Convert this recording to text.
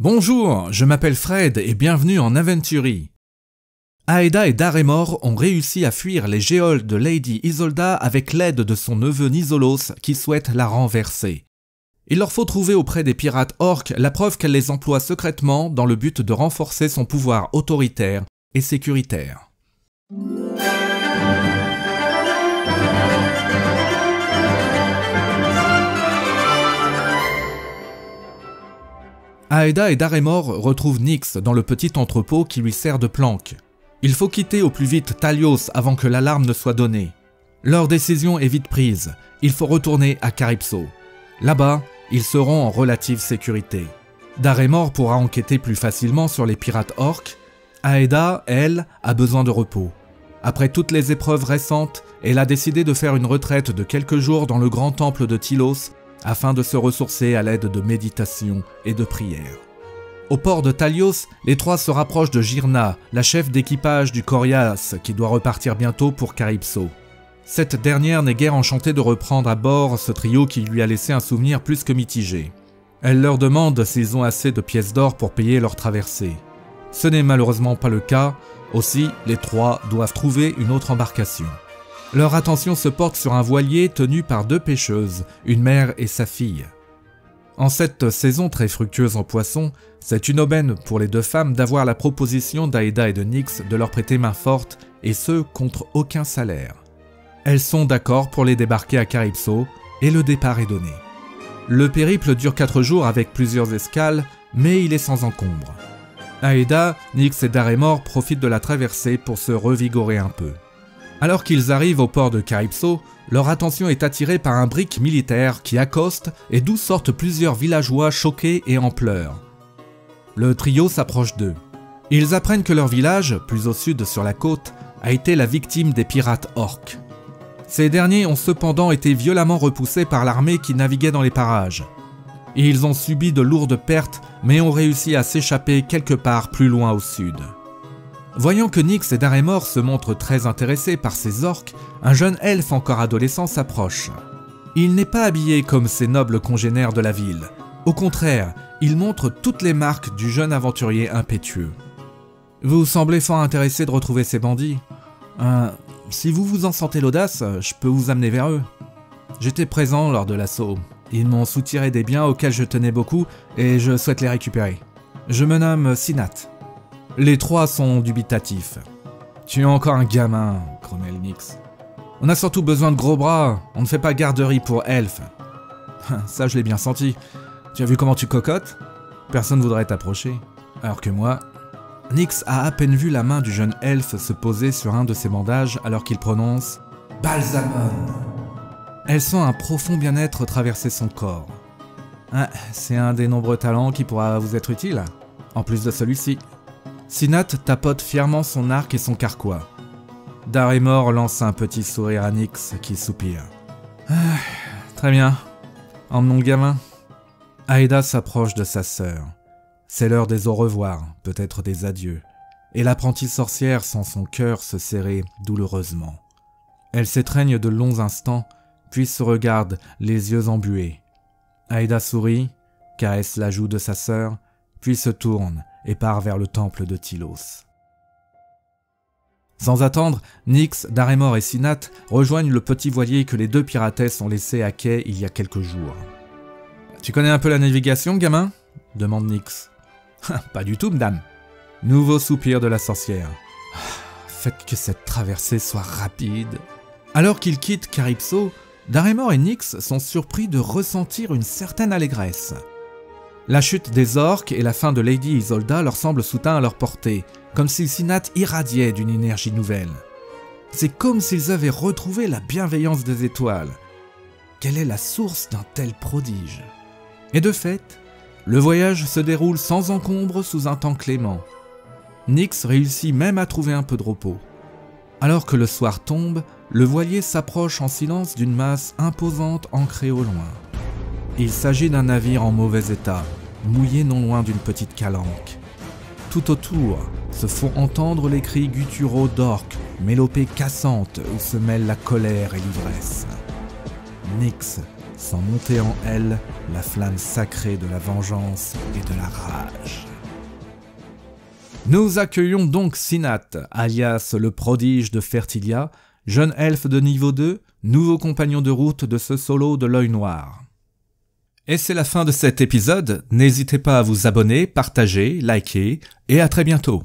Bonjour, je m'appelle Fred et bienvenue en Aventurie. Aeda et Darémor ont réussi à fuir les géoles de Lady Isolda avec l'aide de son neveu Nisolos qui souhaite la renverser. Il leur faut trouver auprès des pirates orques la preuve qu'elle les emploie secrètement dans le but de renforcer son pouvoir autoritaire et sécuritaire. Aeda et Darémor retrouvent Nyx dans le petit entrepôt qui lui sert de planque. Il faut quitter au plus vite Talios avant que l'alarme ne soit donnée. Leur décision est vite prise, il faut retourner à Carypso. Là-bas, ils seront en relative sécurité. Darémor pourra enquêter plus facilement sur les pirates orques. Aeda, elle, a besoin de repos. Après toutes les épreuves récentes, elle a décidé de faire une retraite de quelques jours dans le grand temple de Tylos afin de se ressourcer à l'aide de méditation et de prière. Au port de Talios, les trois se rapprochent de Girna, la chef d'équipage du Corias, qui doit repartir bientôt pour Carypso. Cette dernière n'est guère enchantée de reprendre à bord ce trio qui lui a laissé un souvenir plus que mitigé. Elle leur demande s'ils ont assez de pièces d'or pour payer leur traversée. Ce n'est malheureusement pas le cas, aussi les trois doivent trouver une autre embarcation. Leur attention se porte sur un voilier tenu par deux pêcheuses, une mère et sa fille. En cette saison très fructueuse en poissons, c'est une aubaine pour les deux femmes d'avoir la proposition d'Aeda et de Nyx de leur prêter main forte, et ce contre aucun salaire. Elles sont d'accord pour les débarquer à Carypso, et le départ est donné. Le périple dure 4 jours avec plusieurs escales, mais il est sans encombre. Aeda, Nyx et Darémor profitent de la traversée pour se revigorer un peu. Alors qu'ils arrivent au port de Carypso, leur attention est attirée par un brick militaire qui accoste et d'où sortent plusieurs villageois choqués et en pleurs. Le trio s'approche d'eux. Ils apprennent que leur village, plus au sud sur la côte, a été la victime des pirates orques. Ces derniers ont cependant été violemment repoussés par l'armée qui naviguait dans les parages. Ils ont subi de lourdes pertes, mais ont réussi à s'échapper quelque part plus loin au sud. Voyant que Nyx et Darémor se montrent très intéressés par ces orques, un jeune elfe encore adolescent s'approche. Il n'est pas habillé comme ses nobles congénères de la ville. Au contraire, il montre toutes les marques du jeune aventurier impétueux. « Vous semblez fort intéressé de retrouver ces bandits. Si vous vous en sentez l'audace, je peux vous amener vers eux. J'étais présent lors de l'assaut. Ils m'ont soutiré des biens auxquels je tenais beaucoup et je souhaite les récupérer. Je me nomme Sinat. » Les trois sont dubitatifs. « Tu es encore un gamin, » grommelle Nyx. « On a surtout besoin de gros bras, on ne fait pas garderie pour elfes. » Ça je l'ai bien senti. Tu as vu comment tu cocottes? Personne ne voudrait t'approcher. Alors que moi... Nyx a à peine vu la main du jeune elfe se poser sur un de ses bandages alors qu'il prononce « Balsamon ». Elle sent un profond bien-être traverser son corps. C'est un des nombreux talents qui pourra vous être utile, en plus de celui-ci. Sinat tapote fièrement son arc et son carquois. Darémor lance un petit sourire à Nyx qui soupire. Très bien, emmenons le gamin. Aeda s'approche de sa sœur. C'est l'heure des au revoir, peut-être des adieux, et l'apprentie sorcière sent son cœur se serrer douloureusement. Elle s'étreigne de longs instants, puis se regarde, les yeux embués. Aeda sourit, caresse la joue de sa sœur, puis se tourne et part vers le temple de Tylos. Sans attendre, Nyx, Darémor et Sinat rejoignent le petit voilier que les deux piratesses ont laissé à quai il y a quelques jours. « Tu connais un peu la navigation, gamin ?» demande Nyx. « Pas du tout, madame. » Nouveau soupir de la sorcière. « Faites que cette traversée soit rapide. » Alors qu'ils quittent Carypso, Darémor et Nyx sont surpris de ressentir une certaine allégresse. La chute des orques et la fin de Lady Isolda leur semblent soudain à leur portée, comme si Sinat irradiait d'une énergie nouvelle. C'est comme s'ils avaient retrouvé la bienveillance des étoiles. Quelle est la source d'un tel prodige? Et de fait, le voyage se déroule sans encombre sous un temps clément. Nyx réussit même à trouver un peu de repos. Alors que le soir tombe, le voilier s'approche en silence d'une masse imposante ancrée au loin. Il s'agit d'un navire en mauvais état, mouillé non loin d'une petite calanque. Tout autour se font entendre les cris gutturaux d'orques, mélopées cassantes où se mêlent la colère et l'ivresse. Nyx sans monter en elle la flamme sacrée de la vengeance et de la rage. Nous accueillons donc Sinath, alias le prodige de Fertilia, jeune elfe de niveau 2, nouveau compagnon de route de ce solo de l'œil noir. Et c'est la fin de cet épisode, n'hésitez pas à vous abonner, partager, liker, et à très bientôt.